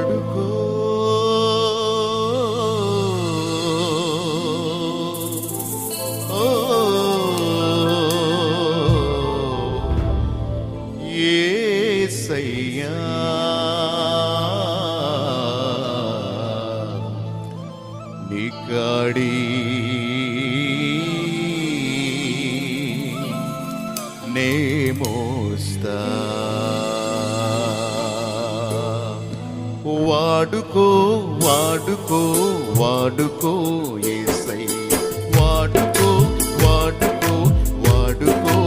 వాడుకో యేసయ్యా నీ కాడి నే మోస్తా వాడుకో వాడుకో వాడుకో యేసయ్యా వాడుకో వాడుకో వాడుకో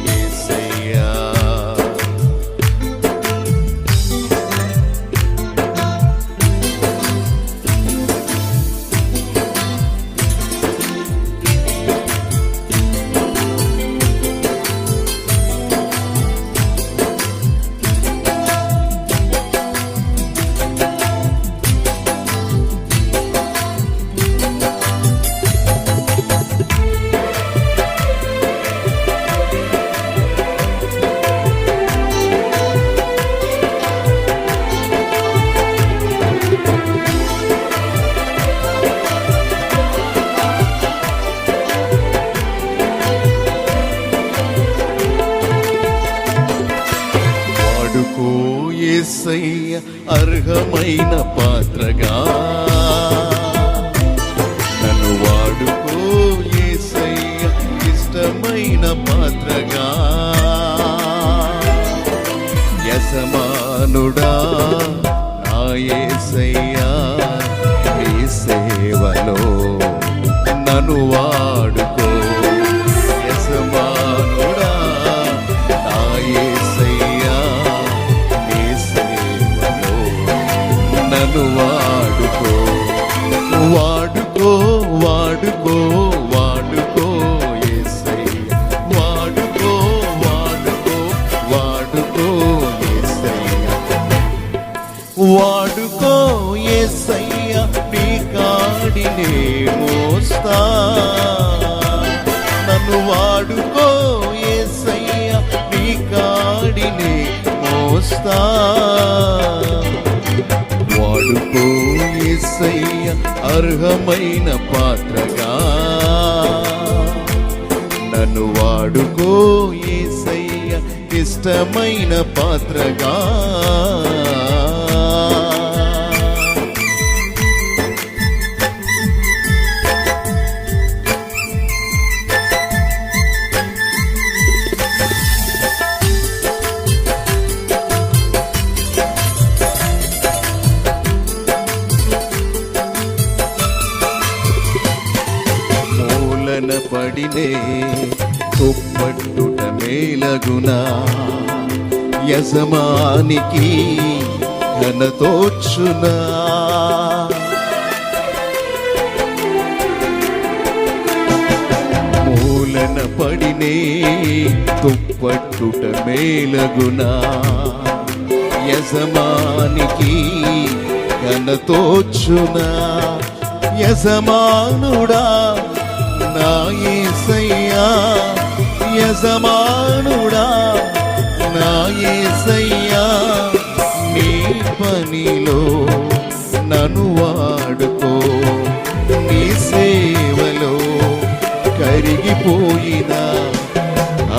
యేసయ్యా వాడుకో యేసయ్య అర్హమైన పాత్రగా నన్ను వాడుకో యేసయ్య ఇష్టమైన పాత్రగా యజమానుడా నా యేసయ్యా నీ సేవలో నన్ను వాడుకో యజమానుడా నా యేసయ్యా నీ సేవలో నన్ను వాడుకో వాడుకో వాడుకో వాడుకో యేసయ్యా వాడుకో వాడుకో వాడుకో యేసయ్యా వాడుకో యేసయ్యా నీ కాడినే మోస్తా నన్ను వాడుకో యేసయ్యా నీ కాడినే మోస్తా వాడుకో యేసయ్యా అర్హమైన పాత్రగా నన్ను వాడుకో యేసయ్యా ఇష్టమైన పాత్రగా మూలన పడినే తుప్పట్టుట మేలగునా యజమానికి ఘనతోచ్చునా మూలన పడినే తుప్పట్టుట మేలగునా యజమానికి ఘనతోచ్చునా యజమానుడా నా యేసయ్యా యజమానుడా నా యేసయ్యా నీ పనిలో నన్ను వాడుకో నీ సేవలో కరిగిపోయినా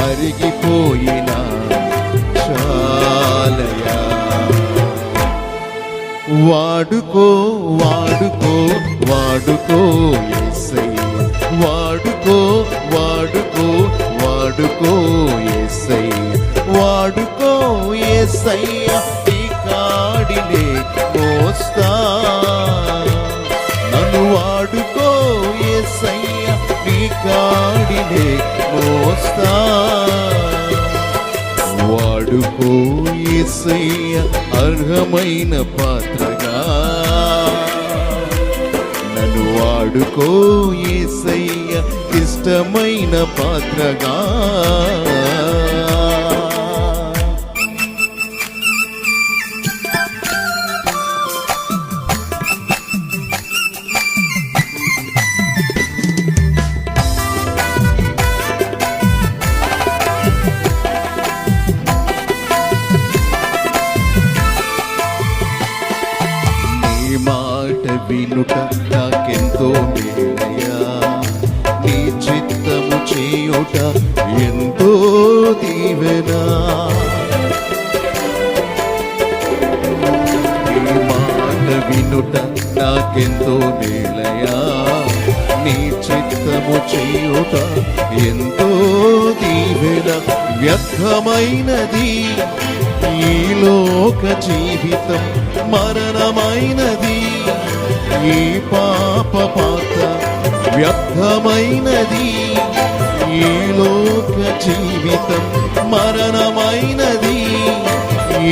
అరిగిపోయినా చాలయా వాడుకో వాడుకో వాడుకో యేసయ్యా వాడుకో వాడుకో వాడుకో యేసయ్యా వాడుకో యేసయ్యా నీ కాడినే మోస్తా నన్ను వాడుకో యేసయ్యా నీ కాడినే మోస్తా వాడుకో యేసయ్యా అర్హమైన పాత్రగా నన్ను వాడుకో యేసయ్యా ఇష్టమైన పాత్రగా వినుట నాకెంతో మేలయ్యా, నీ చిత్తము చేయుట ఎంతో దీవెనా. నీ మాట వినుట నాకెంతో మేలయ్యా, నీ చిత్తము చేయుట ఎంతో దీవెన. వ్యర్థమైనది ఈ లోక జీవితం, మరణమైనది ఈ పాప పాత్ర. వ్యర్థమైనది ఈ లోక జీవితం, మరణమైనది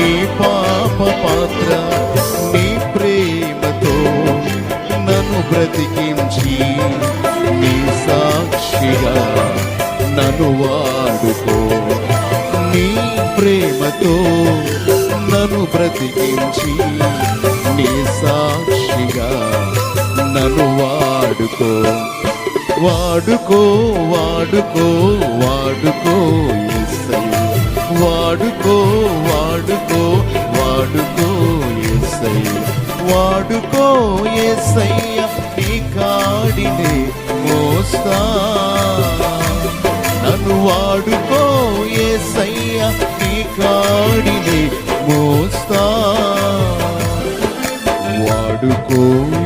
ఈ పాప పాత్ర. నీ ప్రేమతో నన్ను బ్రతికించి, నీ సాక్షిగా నన్ను వాడుకో. నీ ప్రేమతో నన్ను బ్రతికించి, నీ సాక్షిగా నన్ను వాడుకో. వాడుకో వాడుకో వాడుకో యేసయ్యా, వాడుకో వాడుకో వాడుకో యేసయ్యా, వాడుకో యేసయ్యా, నీ కాడినే మోస్తా. నన్ను వాడుకో యేసయ్యా, నీ కాడినే మోస్తా. వాడుకో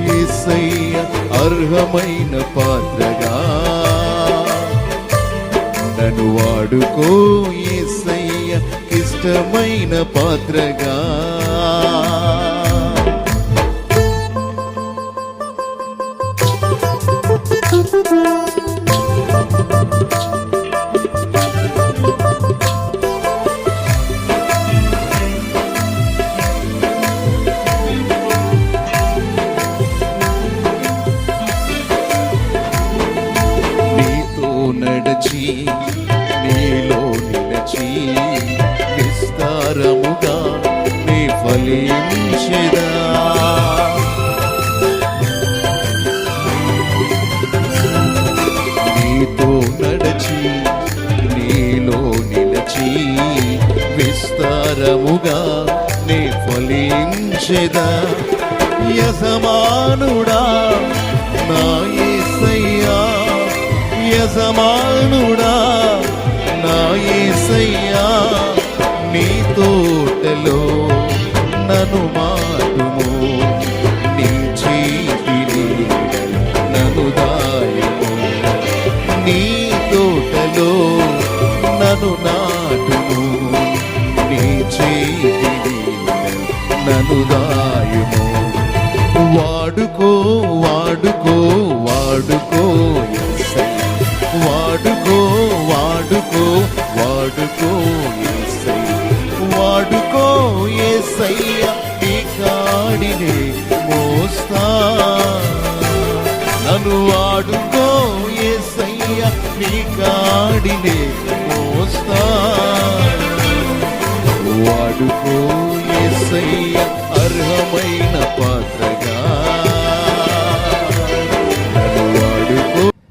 యేసయ్యా, అర్హమైన పాత్రగా నన్ను వాడుకో యేసయ్యా, ఇష్టమైన పాత్రగా. నడచి నీలో నిలచి, విస్తారముగా నీ ఫలించెదా. నీతో నడచి నీలో నిలచి, విస్తారముగా నీ ఫలించెదా. యజమానుడా నా యేసయ్యా, యజమానుడా నా యేసయ్యా, నీ తోటలో నన్ను మాటుము, నీ చేతిని నన్ను దాయము. నీ తోటలో నన్ను నాటుము, నీ చేతిని నన్ను దాయము. వాడుకో వాడుకో వాడుకో యేసయ్యా, వాడుకో వాడుకో వాడుకో యేసయ్యా, వాడుకో యేసయ్యా, నీ కాడినే మోస్తా. నన్ను వాడుకో యేసయ్యా, నీ కాడినే మోస్తా. వాడుకో యేసయ్యా, అర్హమైన పాత్ర